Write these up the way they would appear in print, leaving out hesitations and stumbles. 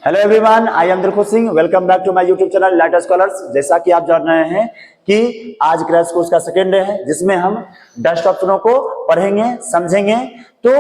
Hello everyone, I am Dilkhush Singh. Welcome back to my YouTube channel Light Scholars. जैसा कि आप जान रहे हैं कि आज क्रैश कोर्स का सेकेंड डे है, जिसमें हम डस्ट ऑप्शनों को पढ़ेंगे, समझेंगे। तो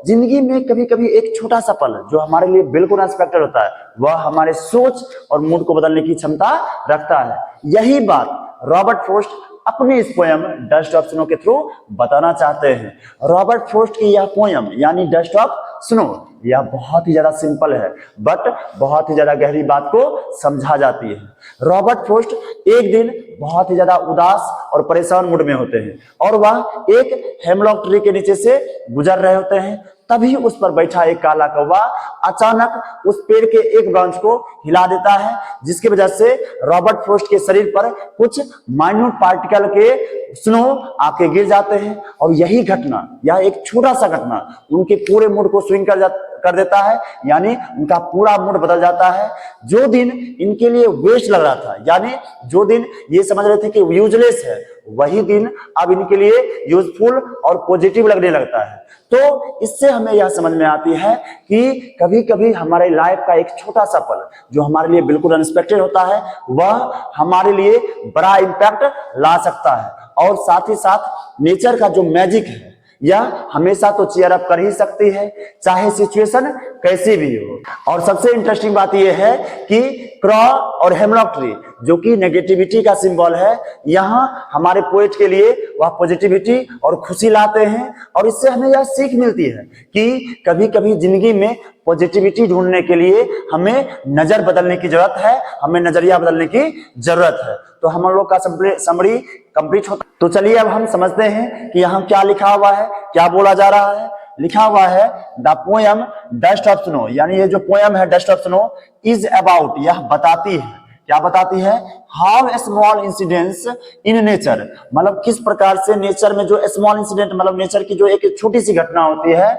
जिंदगी में कभी कभी एक छोटा सा पल जो हमारे लिए बिल्कुल अनएक्सपेक्टेड होता है, वह हमारे सोच और मूड को बदलने की क्षमता रखता है। यही बात रॉबर्ट फ्रॉस्ट अपने इस पोयम डस्ट ऑफ स्नो के थ्रू बताना चाहते हैं। रॉबर्ट फ्रॉस्ट की यह पोयम यानी डस्ट ऑफ स्नो, यह बहुत ही ज्यादा सिंपल है बट बहुत ही ज्यादा गहरी बात को समझा जाती है। रॉबर्ट फ्रॉस्ट एक दिन बहुत ही ज्यादा उदास और परेशान मूड में होते हैं और वह एक हेमलॉक ट्री के नीचे से गुजर रहे होते हैं। तभी उस पर बैठा एक काला कौवा अचानक उस पेड़ के एक ब्रांच को हिला देता है, जिसकी वजह से रॉबर्ट फ्रॉस्ट के शरीर पर कुछ माइन्यूट पार्टिकल के स्नो आके गिर जाते हैं। और यही घटना, यह एक छोटा सा घटना उनके पूरे मूड को स्विंग कर देता है, यानी उनका पूरा मूड बदल जाता है। जो दिन इनके लिए वेस्ट लग रहा था, यानी जो दिन ये समझ रहे थे कि यूजलेस है, वही दिन अब इनके लिए यूजफुल और पॉजिटिव लगने लगता है। तो इससे हमें यह समझ में आती है कि कभी कभी हमारे लाइफ का एक छोटा सा पल जो हमारे लिए बिल्कुल अनएक्सपेक्टेड होता है, वह हमारे लिए बड़ा इंपैक्ट ला सकता है। और साथ ही साथ नेचर का जो मैजिक है, यह हमेशा तो चीयर अप कर ही सकती है, चाहे सिचुएशन कैसी भी हो। और सबसे इंटरेस्टिंग बात यह है कि क्रॉ और हेमलॉक ट्री जो कि नेगेटिविटी का सिंबल है, यहाँ हमारे पोएट के लिए वह पॉजिटिविटी और खुशी लाते हैं। और इससे हमें यह सीख मिलती है कि कभी कभी जिंदगी में पॉजिटिविटी ढूंढने के लिए हमें नजर बदलने की जरूरत है, हमें नजरिया बदलने की जरूरत है। तो हम लोग का समरी कंप्लीट होता। तो चलिए अब हम समझते हैं कि यहाँ क्या लिखा हुआ है, क्या बोला जा रहा है। लिखा हुआ है the poem dust of snow, यानी ये जो पोयम है dust of snow is about, यह बताती है, क्या बताती है, how small incidents in nature, मतलब किस प्रकार से नेचर में जो स्मॉल इंसिडेंट, मतलब नेचर की जो एक छोटी सी घटना होती है,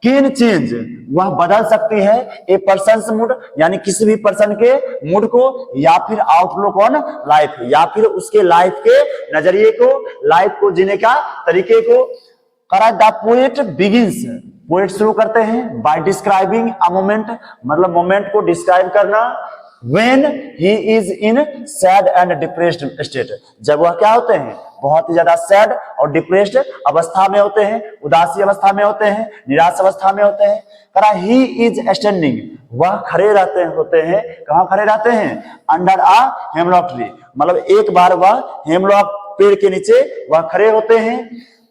कैन चेंज, वह बदल सकती है ए पर्सन्स मूड, यानी किसी भी पर्सन के मूड को, या फिर आउटलुक ऑन लाइफ, या फिर उसके लाइफ के नजरिए को, लाइफ को जीने का तरीके को। द पोएट बिगिंस, पोएट शुरू करते हैं बाय डिस्क्राइबिंग अ मोमेंट, मतलब मोमेंट को डिस्क्राइब करना, when he is in sad and depressed state, जब वह क्या होते हैं, बहुत ही ज्यादा सैड और डिप्रेस्ड अवस्था में होते हैं, उदासी अवस्था में होते हैं, निराश अवस्था में होते हैं। करा ही इज स्टैंडिंग, वह खड़े होते हैं, कहाँ खड़े रहते हैं, अंडर आ हेमलॉक ट्री, मतलब एक बार वह हेमलॉक पेड़ के नीचे वह खड़े होते हैं।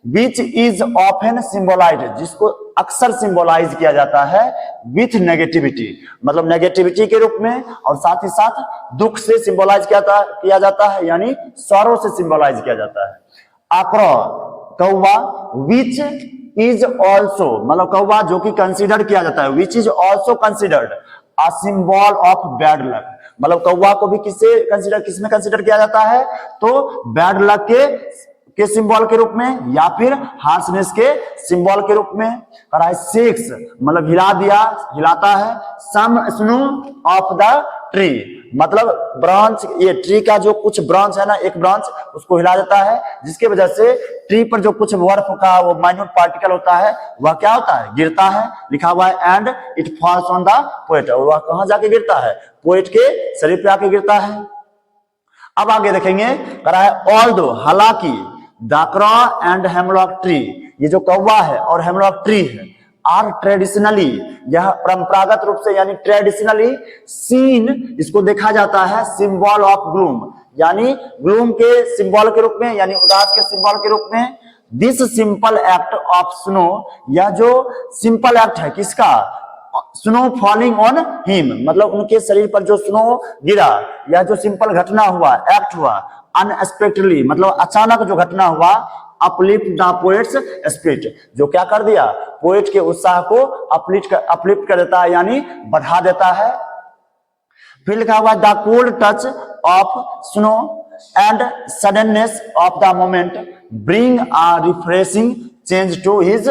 विच इज ऑफन सिंबलाइज्ड, जिसको अक्सर सिंबलाइज किया जाता है विथ नेगेटिविटी, मतलब नेगेटिविटी के रूप में, और साथ ही साथ दुख से सिंबलाइज किया जाता है, यानी सौरों से सिंबलाइज किया जाता है। आक्रो, कौवा, विच इज ऑल्सो, मतलब कौवा जो कि कंसिडर किया जाता है, which is also considered a symbol of bad luck, मतलब कौवा को भी किसमें कंसिडर किया जाता है, तो बैड लक के सिंबल के रूप में, या फिर हार्शनेस के सिंबल के रूप में। शेक्स, मतलब हिलाता है, सम स्नो ऑफ द ट्री, मतलब ब्रांच, ये ट्री का जो कुछ ब्रांच है ना, एक ब्रांच उसको हिला देता है, जिसके वजह से ट्री पर जो कुछ बर्फ का वो माइन्यूट पार्टिकल होता है, वह क्या होता है, गिरता है। लिखा हुआ है and it falls on the poet, और वह कहां जाके गिरता है, पोएट के शरीर पे आके गिरता है। अब आगे देखेंगे, ऑल्दो, हालांकि, द क्रॉ एंड हेमलॉक ट्री, ये जो कौवा है और हेमलॉक ट्री है, आर ट्रेडिशनली, यह परंपरागत रूप से यानी ट्रेडिशनली सीन, इसको देखा जाता है सिंबल ऑफ ग्लूम, यानी ग्लूम के सिंबल के रूप में, यानी उदास के सिंबल के रूप में। This simple act of snow, यह जो सिंपल एक्ट है किसका, स्नो फॉलिंग ऑन हिम, मतलब उनके शरीर पर जो स्नो गिरा, यह जो सिंपल घटना हुआ, एक्ट हुआ, अनएक्सपेक्टेडली, मतलब अचानक जो घटना हुआ, अपलिफ्ट द पोएट्स स्पिरिट, जो क्या कर दिया, पोएट के उत्साह को अपलिफ्ट कर देता है, यानी बढ़ा देता है। फिर लिखा हुआ the cold touch of snow and suddenness of the moment bring a refreshing change to his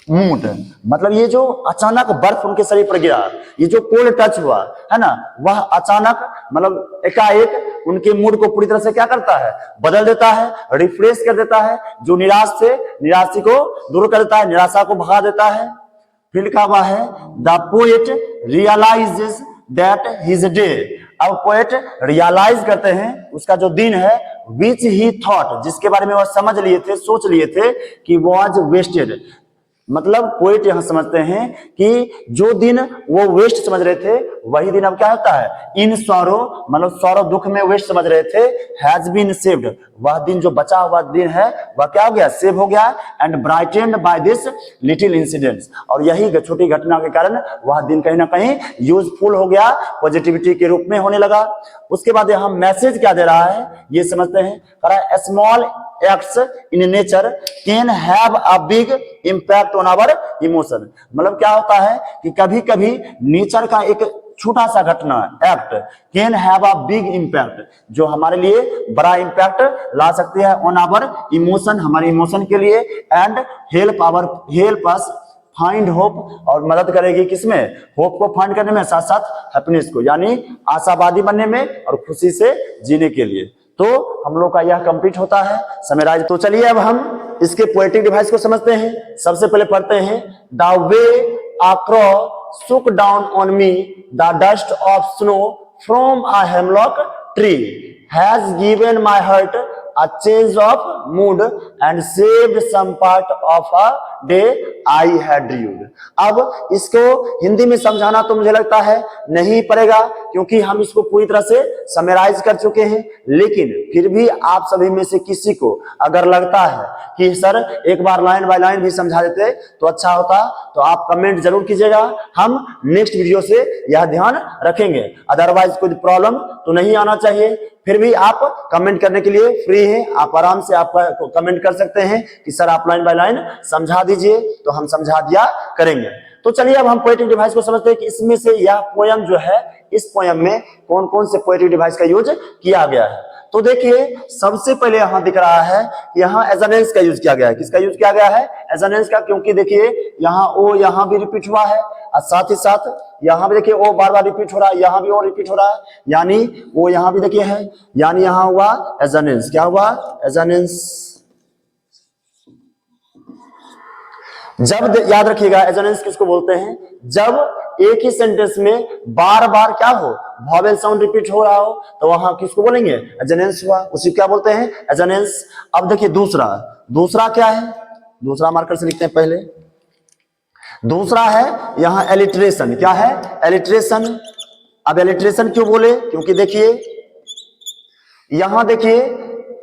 mood, मतलब ये जो अचानक बर्फ उनके शरीर पर गिरा, ये जो कोल्ड टच हुआ है ना, वह अचानक मतलब एकाएक उनके मूड को पूरी तरह से क्या करता है, बदल देता है, रिफ्रेश कर देता है, जो निराशी को दूर कर देता है, निराशा को भगा देता है। फिर लिखा हुआ है the poet realises that his day. अब पोएट रियलाइज करते हैं उसका जो दिन है, विच ही थॉट, जिसके बारे में वह समझ लिए थे, सोच लिए थे कि वॉज वेस्टेड। मतलब पोएट यहां समझते हैं कि जो दिन वो वेस्ट समझ रहे थे वही दिन अब क्या होता है, इन सॉरो, मतलब सॉरो दुख में वेस्ट समझ रहे थे, हैज बीन सेव्ड, वह दिन जो बचा हुआ दिन है वह क्या हो गया, सेव हो गया, and brightened by this little incidents, और यही छोटी घटना के कारण वह दिन कहीं ना कहीं यूजफुल हो गया, पॉजिटिविटी के रूप में होने लगा। उसके बाद यहां मैसेज क्या दे रहा है ये समझते हैं, small acts in nature can have a big impact on our emotion. मतलब क्या होता है कि कभी कभी नेचर का एक छोटा सा घटना, act, can have a big impact, जो हमारे लिए बड़ा इंपैक्ट ला सकती है ऑन आवर इमोशन, हमारे इमोशन के लिए, and help us find hope, और मदद करेगी किसमें, होप को फाइंड करने में, साथ साथ हैप्पीनेस को, यानी आशावादी बनने में और खुशी से जीने के लिए। तो हम लोग का यह कंप्लीट होता है समराइज। तो चलिए अब हम इसके पोएटिक डिवाइस को समझते हैं। सबसे पहले पढ़ते हैं, the way a क्रॉ shook down on me the dust of snow from a hemlock tree has given my heart a change of mood and saved some part of a day I had dreamed। अब इसको हिंदी में समझाना तो मुझे लगता है नहीं पड़ेगा, क्योंकि हम इसको पूरी तरह से समराइज कर चुके हैं, लेकिन फिर भी आप सभी में से किसी को अगर लगता है कि सर एक बार लाइन बाय लाइन भी समझा देते तो अच्छा होता, तो आप कमेंट जरूर कीजिएगा, हम नेक्स्ट वीडियो से यह ध्यान रखेंगे। अदरवाइज कोई प्रॉब्लम तो नहीं आना चाहिए। फिर भी आप कमेंट करने के लिए फ्री हैं, आप आराम से आप कमेंट कर सकते हैं कि सर आप लाइन बाय लाइन समझा दीजिए, तो हम समझा दिया करेंगे। तो चलिए अब हम पोएटिक डिवाइस को समझते हैं कि इसमें से यह पोयम जो है, इस पोयम में कौन कौन से पोएटिक डिवाइस का यूज किया गया है। तो देखिए सबसे पहले यहां दिख रहा है, यहां एजोनेंस का यूज किया गया है। किसका यूज किया गया है, एजोनेंस का, क्योंकि देखिए यहां ओ यहां भी रिपीट हुआ है, और साथ ही साथ यहां भी देखिए ओ बार बार रिपीट हो रहा है, यहां भी ओ रिपीट हो रहा है, यानी वो यहां भी देखिए है, यानी यहां हुआ एजोनेंस। क्या हुआ, एजोनेंस। जब याद रखिएगा एजोनेंस किसको बोलते हैं, जब एक ही सेंटेंस में बार बार क्या हो, वॉवेल साउंड रिपीट हो रहा हो, तो वहां किसको बोलेंगे, एजोनेंस हुआ, उसी क्या बोलते हैं, एजोनेंस। अब देखिए दूसरा क्या है, दूसरा मार्कर से लिखते हैं पहले। दूसरा है यहां एलिट्रेशन। क्या है, एलिट्रेशन। अब एलिट्रेशन क्यों बोले, क्योंकि देखिए यहां देखिए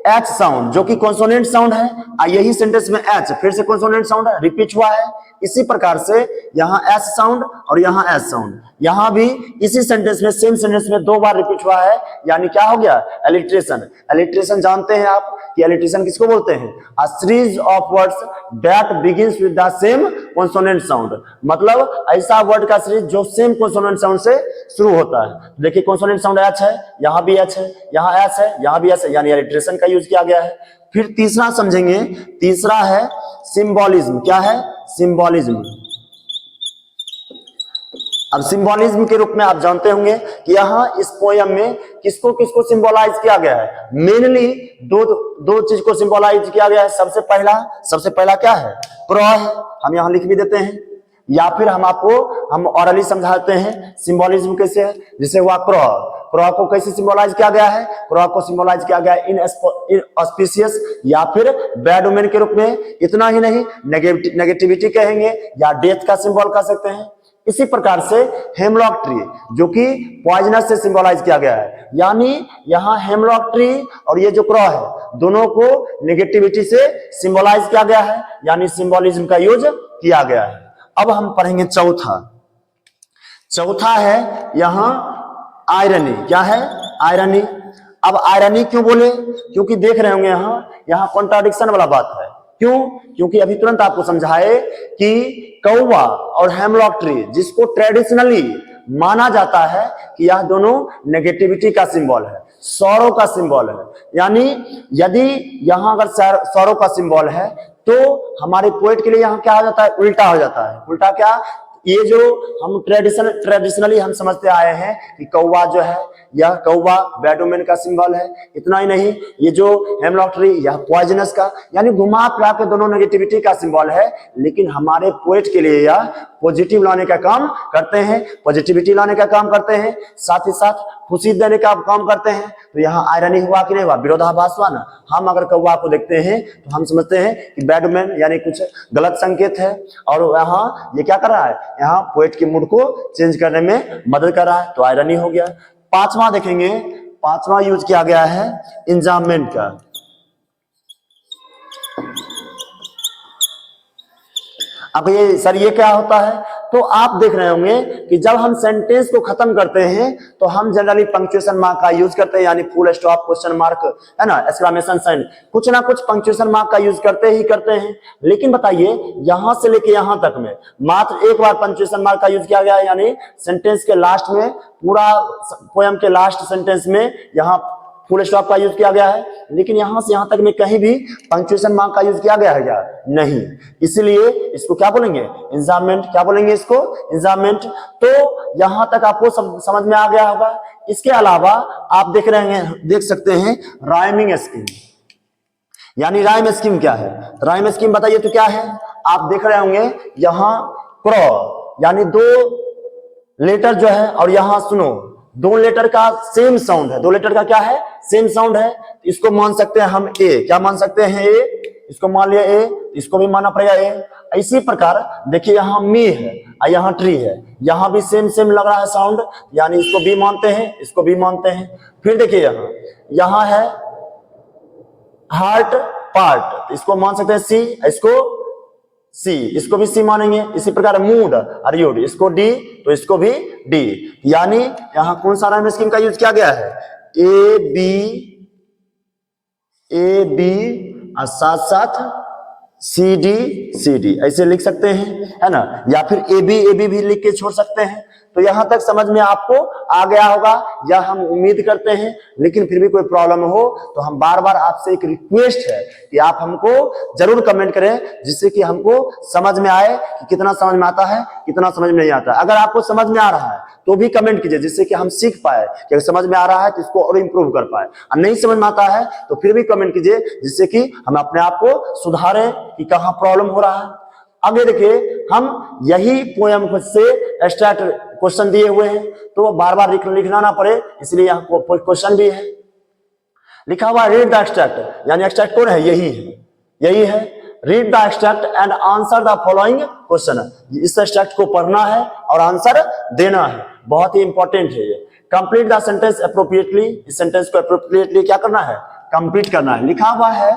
एच साउंड जो कि कॉन्सोनेंट साउंड है, यही सेंटेंस में एच फिर से कॉन्सोनेंट साउंड है, रिपीट हुआ है। इसी प्रकार से यहां एस साउंड और यहां एस साउंड, यहां भी इसी सेंटेंस में, सेम सेंटेंस में 2 बार रिपीट हुआ है, यानी क्या हो गया, एलिट्रेशन। एलिट्रेशन जानते हैं आप कि एलिट्रेशन किसको बोलते हैं, a series of words that begins with the same consonant sound. मतलब ऐसा वर्ड का सीरीज जो सेम कॉन्सोनेंट साउंड से शुरू होता है। देखिए कॉन्सोनेंट साउंड एच है, यहां भी एच है, यहां एस है, यहां भी एस है, यानी एलिट्रेशन का यूज किया गया है। फिर तीसरा समझेंगे, तीसरा है सिंबॉलिज्म। क्या है, सिंबॉलिज्म। अब सिंबॉलिज्म के रूप में आप जानते होंगे कि यहाँ इस पोयम में किसको किसको सिंबोलाइज किया गया है, मेनली दो चीज को सिंबोलाइज किया गया है। सबसे पहला क्या है, क्रॉ है, हम यहाँ लिख भी देते हैं, या फिर हम ऑरली समझाते हैं सिंबॉलिज्म कैसे है। जैसे हुआ क्रॉ को कैसे सिंबोलाइज किया गया है, क्रॉ को सिंबोलाइज किया गया है इन ऑस्पिशियस या फिर बैड ओमेन के रूप में। इतना ही नहीं, नेगेटिविटी कहेंगे या डेथ का सिंबल कह सकते हैं। इसी प्रकार से हेमलॉक ट्री जो कि पॉइजनस से सिंबलाइज किया गया है, यानी यहां हेमलॉक ट्री और ये जो क्रॉ है दोनों को नेगेटिविटी से सिंबलाइज किया गया है, यानी सिंबोलिज्म का यूज किया गया है। अब हम पढ़ेंगे चौथा है यहां आयरनी। क्या है, आयरनी। अब आयरनी क्यों बोले, क्योंकि देख रहे होंगे यहां कॉन्ट्राडिक्शन वाला बात है। क्यों, क्योंकि अभी तुरंत आपको समझाए कि कौवा और हेमलॉक ट्री जिसको ट्रेडिशनली माना जाता है कि यह दोनों नेगेटिविटी का सिंबल है, सौरों का सिंबल है। यानी यदि यहां अगर सौरों का सिंबल है तो हमारे पोएट के लिए यहां क्या हो जाता है, उल्टा हो जाता है। उल्टा क्या, ये जो हम ट्रेडिशनली हम समझते आए हैं कि कौवा जो है, यह कौवा बैड ओमेन का सिंबल है। इतना ही नहीं, ये जो हेमलॉक ट्री यह पॉइजनस का, यानी घुमा फिरा के दोनों नेगेटिविटी का सिंबल है। लेकिन हमारे पोएट के लिए यह पॉजिटिव लाने का काम करते हैं, पॉजिटिविटी लाने का काम करते हैं, साथ ही साथ खुशी देने का काम करते हैं। तो यहाँ आयरनी हुआ कि नहीं हुआ, विरोधाभास हुआ ना। हम अगर कौवा को देखते हैं तो हम समझते हैं कि बैड ओमेन यानी कुछ गलत संकेत है, और यहाँ ये क्या कर रहा है, यहाँ पोएट के मूड को चेंज करने में मदद कर रहा है, तो आयरनी हो गया। पांचवा देखेंगे, पांचवा यूज किया गया है इंजाममेंट का। अब ये सर ये क्या होता है, तो आप देख रहे होंगे कि जब हम सेंटेंस को खत्म करते हैं तो हम जनरली पंक्चुएशन मार्क का यूज करते हैं, यानी फुल स्टॉप, क्वेश्चन मार्क, है ना, एक्सक्लेमेशन साइन, कुछ ना कुछ पंक्चुएशन मार्क का यूज करते हैं। लेकिन बताइए, यहां से लेके यहां तक में मात्र एक बार पंक्चुएशन मार्क का यूज किया गया है, यानी सेंटेंस के लास्ट में, पूरा पोयम के लास्ट सेंटेंस में यहाँ फुल स्टॉप का यूज किया गया है। लेकिन यहां से यहां तक में कहीं भी पंक्चुएशन मार्क का यूज किया गया है क्या? नहीं। इसलिए इसको क्या बोलेंगे, इंजाममेंट। क्या बोलेंगे इसको? इंजाममेंट। तो यहां तक आपको समझ में आ गया होगा। इसके अलावा आप देख सकते हैं राइमिंग स्कीम, यानी राइम स्कीम क्या है, राइम स्कीम बताइए तो क्या है। आप देख रहे होंगे यहाँ क्रॉ, यानी दो लेटर जो है, और यहाँ सुनो, दो लेटर का सेम साउंड है, दो लेटर का क्या है, सेम साउंड है। इसको मान सकते हैं हम ए, क्या मान सकते हैं ए, इसको मान लिया ए, इसको भी मानना पड़ेगा ए। इसी प्रकार देखिए यहाँ मी है और यहाँ ट्री है, यहाँ भी सेम लग रहा है साउंड, यानी इसको भी मानते हैं, इसको भी मानते हैं। फिर देखिए यहाँ है हार्ट पार्ट, इसको मान सकते हैं सी, इसको सी, इसको भी सी मानेंगे। इसी प्रकार मूड और यूड, इसको डी तो इसको भी डी। यानी यहां कौन सा राइम स्कीम का यूज किया गया है, ए बी और साथ साथ सी डी ऐसे लिख सकते हैं, है ना, या फिर ए बी भी लिख के छोड़ सकते हैं। तो यहां तक समझ में आपको आ गया होगा, या हम उम्मीद करते हैं। लेकिन फिर भी कोई प्रॉब्लम हो तो हम बार बार आपसे एक रिक्वेस्ट है कि आप हमको जरूर कमेंट करें, जिससे कि हमको समझ में आए कि कितना समझ में आता है, कितना समझ में नहीं आता। अगर आपको समझ में आ रहा है तो भी कमेंट कीजिए, जिससे कि हम सीख पाए कि अगर समझ में आ रहा है तो इसको और इंप्रूव कर पाए, और नहीं समझ में आता है तो फिर भी कमेंट कीजिए, जिससे कि हम अपने आप को सुधारें कि कहाँ प्रॉब्लम हो रहा है। आगे देखिए, हम यही पोयम से एक्स्ट्रैक्ट क्वेश्चन दिए हुए हैं, तो बार बार लिखना ना पड़े, इसलिए यहाँ क्वेश्चन भी है लिखा हुआ। रीड द एक्सट्रैक्ट, यानी एक्सट्रैक्ट कौन है, यही है। Read the extract and answer the following question. इस एक्सट्रैक्ट को पढ़ना है और आंसर देना है, बहुत ही इंपॉर्टेंट है ये। कंप्लीट द सेंटेंस अप्रोप्रिएटली, इस सेंटेंस को अप्रोप्रिएटली क्या करना है, कंप्लीट करना है। लिखा हुआ है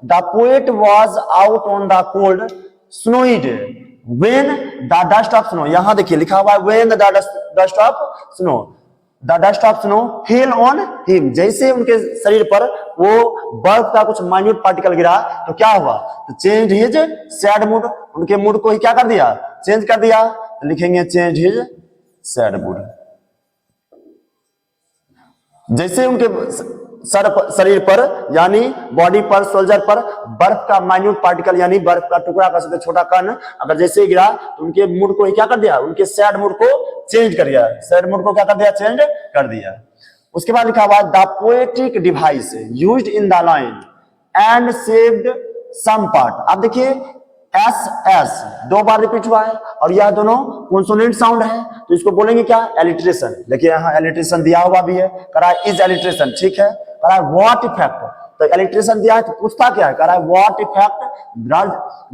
the poet was out on the cold snowy day when the dust of snow, यहां देखिए लिखा हुआ है when the dust of snow, the dust of snow fell on him, जैसे उनके शरीर पर वो बर्फ का कुछ माइन्यूट पार्टिकल गिरा तो क्या हुआ, तो चेंज हिज सैड मूड, उनके मूड को ही क्या कर दिया, चेंज कर दिया। तो लिखेंगे चेंज हिज सैड मूड। जैसे उनके शरीर पर यानी बॉडी पर, सोल्जर पर बर्फ का माइन्यूट पार्टिकल यानी बर्फ का टुकड़ा का सबसे छोटा कण अगर जैसे गिरा तो उनके मूड को ही क्या कर दिया, उनके सैड मूड को चेंज कर दिया, सैड मूड को क्या कर दिया, चेंज कर दिया। उसके बाद लिखा हुआ the poetic device used in the line and saved some part. अब देखिए एस दो बार रिपीट हुआ है और यह दोनों कॉन्सोनेंट साउंड है, तो इसको बोलेंगे क्या, एलिट्रेशन। देखिए यहाँ एलिट्रेशन दिया हुआ भी है, करा इज एलिट्रेशन, ठीक है, करा व्हाट इफेक्ट, तो एलिट्रेशन दिया है तो पूछता क्या है, करा what effect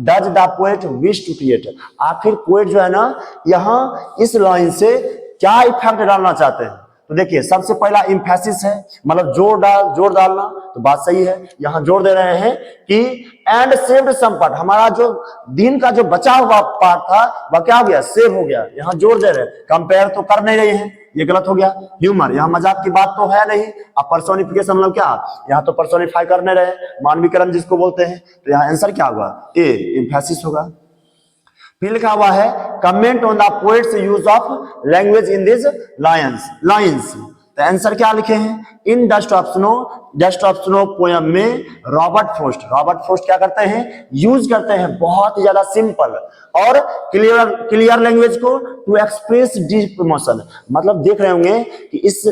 does the poet wish to create. आखिर पोएट जो है ना यहाँ इस लाइन से क्या इफेक्ट डालना चाहते हैं। तो देखिए सबसे पहला एम्फेसिस है, मतलब जोर डालना, तो बात सही है। यहाँ जोर दे रहे हैं कि एंड सेव्ड सम पार्ट, हमारा जो दिन का जो बचा हुआ पार्ट था वह क्या हो गया, सेव हो गया। यहाँ जोर दे रहे हैं, कंपेयर तो कर नहीं रहे हैं, ये गलत हो गया। ह्यूमर, यहाँ मजाक की बात तो है नहीं। अब पर्सोनिफिकेशन मतलब क्या, यहाँ तो पर्सोनिफाई कर नहीं रहे, मानवीकरण जिसको बोलते हैं, तो यहाँ आंसर क्या होगा, ए एम्फेसिस होगा। फिर लिखा हुआ है comment on the poets use of language in this lines. तो आंसर क्या लिखे हैं, इन डस्ट ऑफ स्नो पोयम में रॉबर्ट फ्रॉस्ट क्या करते हैं, यूज करते हैं बहुत ही ज्यादा सिंपल और क्लियर लैंग्वेज को टू एक्सप्रेस डीप इमोशन। मतलब देख रहे होंगे कि इस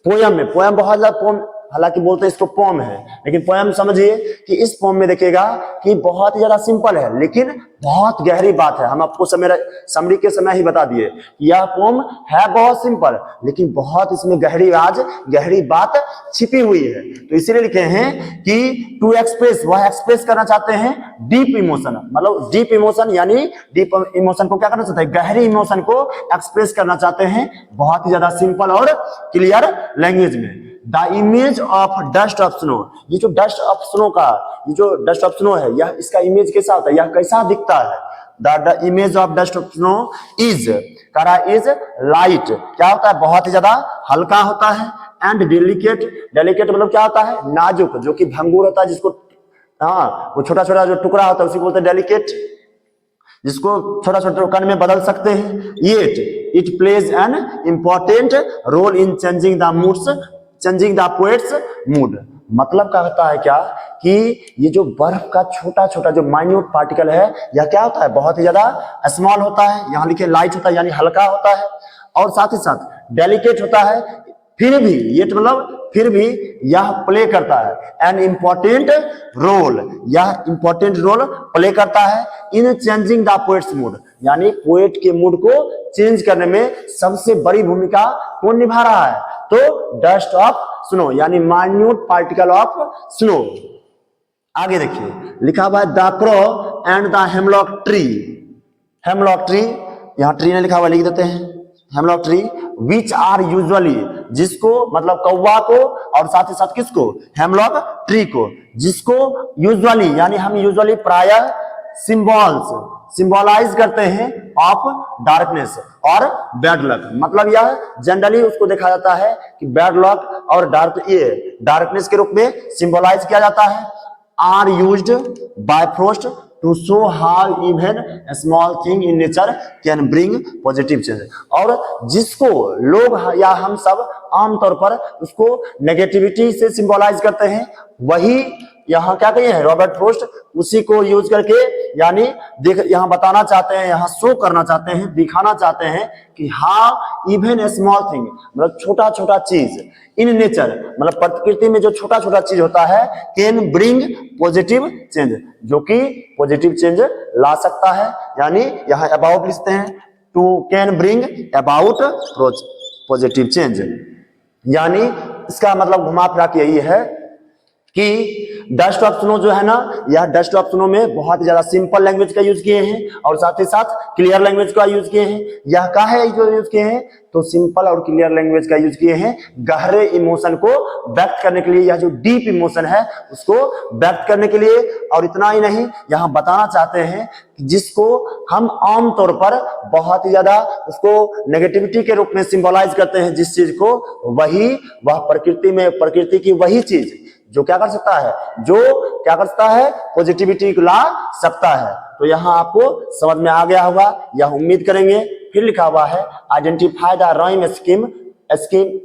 पोयम में, पोयम बहुत ज्यादा, पोम हालांकि बोलते हैं इसको पोम है, लेकिन पोयम समझिए कि इस पोम में देखिएगा कि बहुत ही ज्यादा सिंपल है लेकिन बहुत गहरी बात है। हम आपको समरी के समय ही बता दिए यह पोम है बहुत सिंपल लेकिन बहुत इसमें गहरी बात छिपी हुई है। तो इसीलिए लिखे हैं कि टू एक्सप्रेस, वह एक्सप्रेस करना चाहते हैं डीप इमोशन, मतलब डीप इमोशन, यानी डीप इमोशन को क्या करना चाहते हैं, गहरी इमोशन को एक्सप्रेस करना चाहते हैं बहुत ही ज्यादा सिंपल और क्लियर लैंग्वेज में। The image of dust of snow, ये जो डस्ट ऑफ स्नो का, ये जो डस्ट ऑफ स्नो है, यह इसका इमेज कैसा होता है, यह कैसा दिखता है। The image of dust of snow is light, क्या होता है, बहुत ही ज्यादा हल्का होता है, एंड डेलिकेट मतलब क्या होता है, नाजुक, जो कि भंगुर होता है, जिसको वो छोटा छोटा जो टुकड़ा होता है उसी को बोलते हैं डेलिकेट, जिसको छोटा छोटा कण में बदल सकते हैं। Yet it plays an important role in changing the poet's mood. मतलब क्या होता है क्या कि ये जो बर्फ का छोटा छोटा जो माइन्यूट पार्टिकल है, यह क्या होता है, बहुत ही ज्यादा स्मॉल होता है, यहां लिखे लाइट होता है यानी हल्का होता है, और साथ ही साथ डेलिकेट होता है, फिर भी ये मतलब फिर भी यह प्ले करता है एन इंपॉर्टेंट रोल, यह इंपॉर्टेंट रोल प्ले करता है इन चेंजिंग द पोएट्स मूड, यानी पोएट के मूड को चेंज करने में सबसे बड़ी भूमिका कौन निभा रहा है, तो डस्ट ऑफ स्नो यानी माइन्यूट पार्टिकल ऑफ स्नो। आगे देखिए लिखा हुआ है the crow and the hemlock tree, hemlock tree, यहां ट्री ने लिखा हुआ, लिख देते हैं hemlock tree, which are usually, जिसको मतलब कौवा को, और साथ ही साथ किसको, हेमलॉक ट्री को, जिसको यूजुअली यानी हम यूजुअली प्रायः सिंबलाइज करते हैं ऑफ डार्कनेस और बैड लक, मतलब यह जनरली उसको देखा जाता है कि बैड लक और डार्कनेस के रूप में सिंबलाइज किया जाता है। Are used by Frost to show how even small thing in nature can bring positive change, और जिसको लोग या हम सब आमतौर पर उसको नेगेटिविटी से सिंबलाइज करते हैं, वही यहाँ क्या कहिए हैं रॉबर्ट फ्रॉस्ट, उसी को यूज करके यानी यहाँ बताना चाहते हैं, यहाँ शो करना चाहते हैं, दिखाना चाहते हैं कि हाउ इवन स्मॉल थिंग मतलब छोटा छोटा चीज इन नेचर मतलब प्रकृति में जो छोटा छोटा चीज होता है, कैन ब्रिंग पॉजिटिव चेंज, जो कि पॉजिटिव चेंज ला सकता है। यानी यहाँ अबाउट लिखते हैं to can bring about positive change, यानी इसका मतलब घुमा फिरा के यही है कि डस्ट ऑफ स्नो जो है ना, यह डस्ट ऑफ स्नो में बहुत ज्यादा सिंपल लैंग्वेज का यूज किए हैं और साथ ही साथ क्लियर लैंग्वेज का यूज किए हैं। यह क्या है जो यूज किए हैं, तो सिंपल और क्लियर लैंग्वेज का यूज किए हैं गहरे इमोशन को व्यक्त करने के लिए, यह जो डीप इमोशन है उसको व्यक्त करने के लिए। और इतना ही नहीं, यहाँ बताना चाहते हैं जिसको हम आमतौर पर बहुत ही ज्यादा उसको नेगेटिविटी के रूप में सिंबलाइज करते हैं जिस चीज को, वह प्रकृति की वही चीज जो क्या कर सकता है, पॉजिटिविटी को ला सकता है। तो यहाँ आपको समझ में आ गया होगा यह उम्मीद करेंगे। फिर लिखा हुआ है identify the rhyme scheme,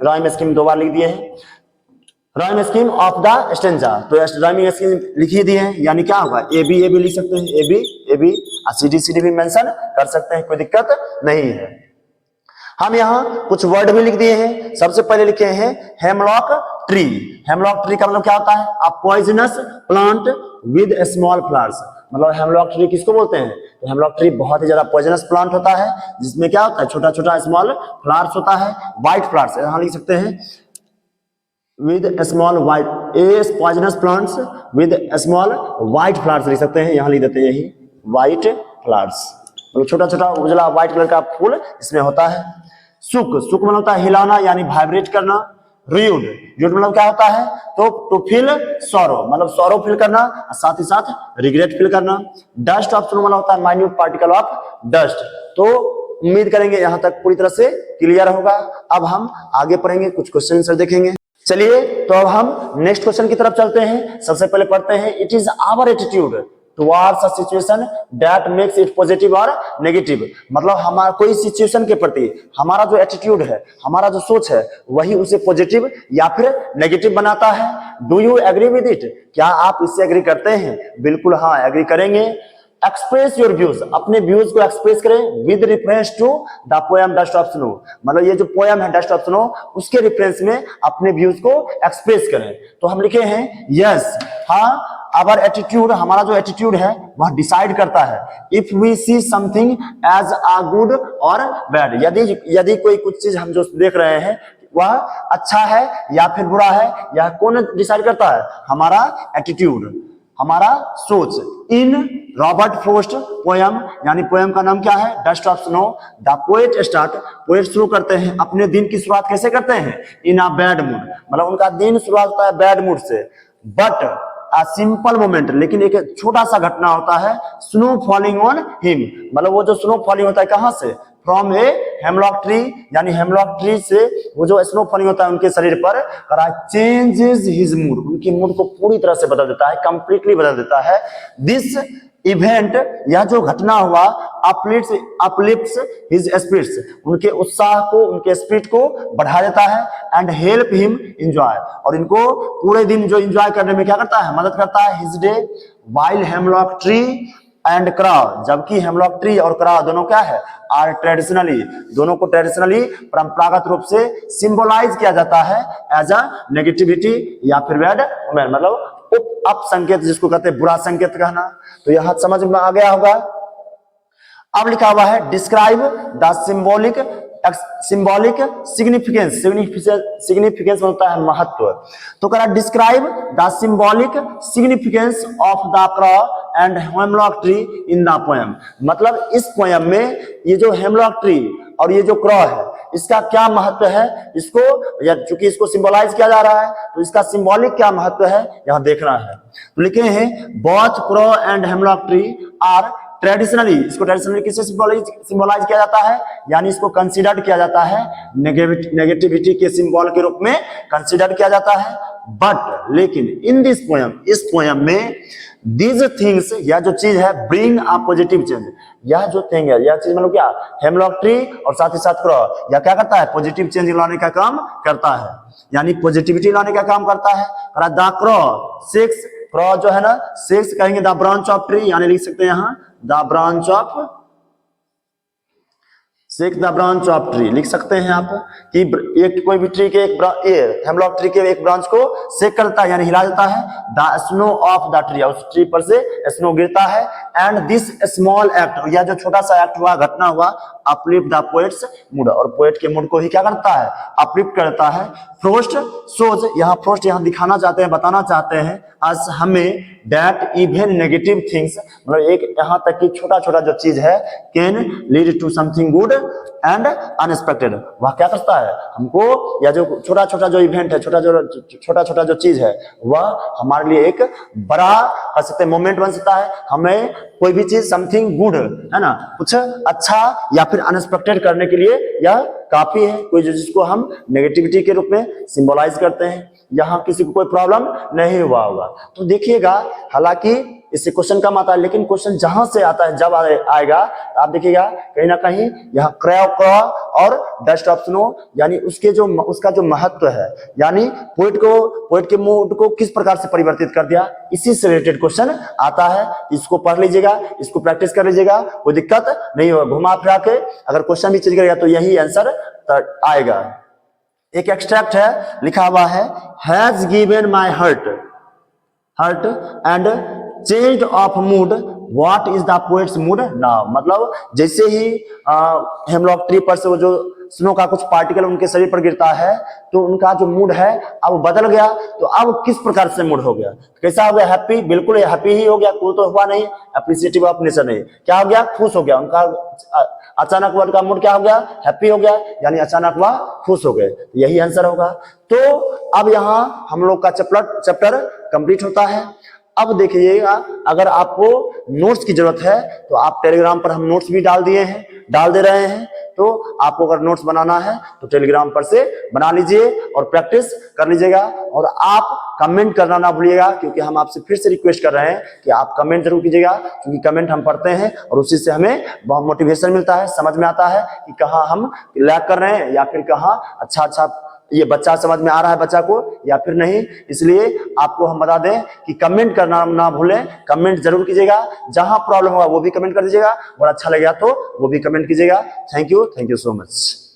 rhyme scheme दो बार लिख दिए हैं, rhyme scheme of the stanza, तो राइमिंग स्कीम लिखी दिए हैं, यानी क्या होगा ए बी लिख सकते हैं, ए बी सी डी भी मेंशन कर सकते हैं, कोई दिक्कत नहीं है। हम यहाँ कुछ वर्ड भी लिख दिए हैं। सबसे पहले लिखे हैं हेमलॉक ट्री। हेमलॉक ट्री का मतलब क्या होता है, a poisonous plant with small flowers, मतलब हेमलॉक ट्री किसको बोलते हैं, तो हेमलॉक ट्री बहुत ही ज्यादा पॉइजनस प्लांट होता है जिसमें क्या होता है, छोटा छोटा स्मॉल फ्लावर्स होता है, व्हाइट फ्लावर्स, यहाँ लिख सकते हैं with small white, A poisonous plants with small white flowers लिख सकते हैं, यहाँ लिख देते हैं यही व्हाइट फ्लावर्स, मतलब छोटा छोटा उजला व्हाइट कलर का फूल इसमें होता है। सुक मतलब होता है हिलाना यानी वाइब्रेट करना। रूड मतलब क्या होता है, तो टू फील सॉरो मतलब सॉरो फील करना, साथ ही साथ रिग्रेट फील करना। डस्ट ऑफ स्नो मतलब होता है माइन्यूट पार्टिकल ऑफ डस्ट। तो उम्मीद करेंगे यहाँ तक पूरी तरह से क्लियर होगा। अब हम आगे पढ़ेंगे, कुछ क्वेश्चन आंसर देखेंगे। चलिए तो अब हम नेक्स्ट क्वेश्चन की तरफ चलते हैं। सबसे पहले पढ़ते हैं, it is our attitude towards a situation that makes it positive और नेगेटिव। मतलब हमारा कोई सिचुएशन के प्रति हमारा जो एटीट्यूड है, हमारा जो सोच है, वही उसे पॉजिटिव या फिर नेगेटिव बनाता है। Do you agree with it? क्या आप इससे एग्री करते हैं? बिल्कुल हाँ, एग्री करेंगे। एक्सप्रेस योर व्यूज, अपने व्यूज को एक्सप्रेस करें with reference to the poem dust of snow. मतलब ये जो पोएम है डस्ट ऑफ स्नो, उसके रेफरेंस में अपने व्यूज को एक्सप्रेस करें। तो हम लिखे हैं यस, हाँ, आवर एटीट्यूड, हमारा जो एटीट्यूड है वह डिसाइड करता है if we see something as a good और बैड। यदि कोई कुछ चीज हम जो देख रहे हैं वह अच्छा है या फिर बुरा है, यह कौन डिसाइड करता है? हमारा एटीट्यूड, हमारा सोच। इन रॉबर्ट फ्रॉस्ट पोयम, यानी पोयम का नाम क्या है? Dust of snow. The poet start, poet शुरू करते हैं अपने दिन की शुरुआत कैसे करते हैं? इन अ बैड मूड, मतलब उनका दिन शुरुआत होता है बैड मूड से। बट अ सिंपल मोमेंट, लेकिन एक छोटा सा घटना होता है, स्नो फॉलिंग ऑन हिम, मतलब वो जो स्नो फॉलिंग होता है कहां से? फ्रॉम ए हेमलॉक ट्री, यानी हेमलॉक ट्री से वो जो स्नो फॉलिंग होता है उनके शरीर पर, चेंजेस हिज मूड, उनकी मूड को पूरी तरह से बदल देता है, कंप्लीटली बदल देता है। दिस इवेंट, यह जो घटना हुआ, अपलिफ्ट्स हिज स्पिरिट्स, उनके उत्साह को, उनके स्पिरिट को बढ़ा देता है। एंड हेल्प हिम एंजॉय, और इनको पूरे दिन जो एंजॉय करने में क्या करता है? मदद करता है। His day while hemlock tree and crow, जबकि हेमलॉक ट्री और क्राउ दोनों क्या है? आर ट्रेडिशनली, दोनों को ट्रेडिशनली परंपरागत रूप से सिंबलाइज किया जाता है एज अ नेगेटिविटी या फिर बैड ओमेन, मतलब अप संकेत, जिसको कहते हैं बुरा संकेत कहना। तो यह समझ में आ गया होगा। अब लिखा हुआ है describe the symbolic significance, significance होता है महत्व। तो कह रहा describe the symbolic significance of the क्रॉ and hemlock tree in the poem, मतलब इस पोएम में ये जो हेमलॉक ट्री और ये जो क्रॉ है इसका क्या महत्व है, इसको, या चूंकि इसको सिंबलाइज किया जा रहा है तो इसका सिंबॉलिक क्या महत्व है यहां देखना है। तो लिखे हैं both crow and hemlock tree are traditionally, इसको ट्रेडिशनली किससे सिंबलाइज किया जाता है? यानी इसको कंसीडर किया जाता है नेगेटिविटी के सिंबल के रूप में कंसीडर किया जाता है। बट लेकिन इन दिस पोएम, इस पोएम में दीज थिंग्स, यह जो चीज है, ब्रिंग अ पॉजिटिव चेंज, यह जो थिंग है, यह चीज मतलब क्या? हेमलॉक ट्री और साथ ही साथ क्रॉ, यह क्या करता है? पॉजिटिव चेंज लाने का काम करता है, यानी पॉजिटिविटी लाने का काम करता है। द क्रॉ सिक्स, क्रॉ जो है ना, सिक्स कहेंगे द ब्रांच ऑफ ट्री, यानी लिख सकते हैं यहां द ब्रांच ऑफ, सेक द ब्रांच ऑफ ट्री लिख सकते हैं आप कि एक कोई भी ट्री के एक हेमलॉक ट्री के एक ब्रांच को सेक करता है, यानी हिला देता है। The snow of the tree, उस ट्री पर से स्नो गिरता है। एंड दिस स्मॉल एक्ट, यह जो छोटा सा एक्ट हुआ, घटना हुआ, अपलिफ्ट द पोएट्स मूड, और पोएट के मूड को ही क्या करता है? अपलिफ्ट करता है। फ्रोस्ट सोच, यहाँ फ्रोस्ट यहाँ दिखाना चाहते हैं, बताना चाहते हैं आज हमें दैट इवन नेगेटिव थिंग्स, मतलब एक यहाँ तक कि छोटा छोटा जो चीज है, can lead to something good and unexpected, वह क्या करता है हमको, या जो छोटा छोटा जो इवेंट है, छोटा छोटा जो चीज है, वह हमारे लिए एक बड़ा कर सकते मोमेंट बन सकता है। हमें कोई भी चीज समथिंग गुड है ना, कुछ अच्छा या फिर अनएक्सपेक्टेड करने के लिए यह काफी है, कोई जिसको हम नेगेटिविटी के रूप में सिंबलाइज करते हैं। यहां किसी को कोई प्रॉब्लम नहीं हुआ होगा। तो देखिएगा, हालांकि इससे क्वेश्चन कम आता है, लेकिन क्वेश्चन जहां से आता है, जब आएगा आप देखिएगा कहीं ना कहीं यहाँ क्रॉ और डस्ट ऑफ स्नो, यानी उसका जो महत्व है, यानी पोएट के मूड को किस प्रकार से परिवर्तित कर दिया, इसी से रिलेटेड क्वेश्चन आता है। इसको पढ़ लीजिएगा, इसको प्रैक्टिस कर लीजिएगा, कोई दिक्कत नहीं होगा। घुमा फिरा के अगर क्वेश्चन भी चेंज करेगा तो यही आंसर आएगा। एक एक्सट्रैक्ट है, लिखा हुआ है has given my hurt and change of mood, what is the poet's mood now, मतलब जैसे ही हेमलॉक ट्री पर से वो जो स्नो का कुछ पार्टिकल उनके शरीर पर गिरता है तो उनका जो मूड है अब बदल गया। तो अब किस प्रकार से मूड हो गया, कैसा हो गया? हैप्पी, बिल्कुल हैप्पी ही हो गया, कूल तो हुआ नहीं, एप्रिसिएटिव ऑफ नेचर नहीं, क्या हो गया? खुश हो गया। उनका अचानक वह का मूड क्या हो गया? हैप्पी हो गया, यानी अचानक वह खुश हो गए, यही आंसर होगा। तो अब यहाँ हम लोग का चैप्टर कंप्लीट होता है। अब देखिएगा, अगर आपको नोट्स की जरूरत है तो आप टेलीग्राम पर हम नोट्स भी डाल दे रहे हैं। तो आपको अगर नोट्स बनाना है तो टेलीग्राम पर से बना लीजिए और प्रैक्टिस कर लीजिएगा। और आप कमेंट करना ना भूलिएगा, क्योंकि हम आपसे फिर से रिक्वेस्ट कर रहे हैं कि आप कमेंट जरूर कीजिएगा, क्योंकि कमेंट हम पढ़ते हैं और उसी से हमें बहुत मोटिवेशन मिलता है, समझ में आता है कि कहाँ हम लैग कर रहे हैं या फिर कहाँ अच्छा ये बच्चा समझ में आ रहा है बच्चा को या फिर नहीं। इसलिए आपको हम बता दें कि कमेंट करना ना भूलें, कमेंट जरूर कीजिएगा, जहां प्रॉब्लम होगा वो भी कमेंट कर दीजिएगा और अच्छा लगेगा तो वो भी कमेंट कीजिएगा। Thank you so much.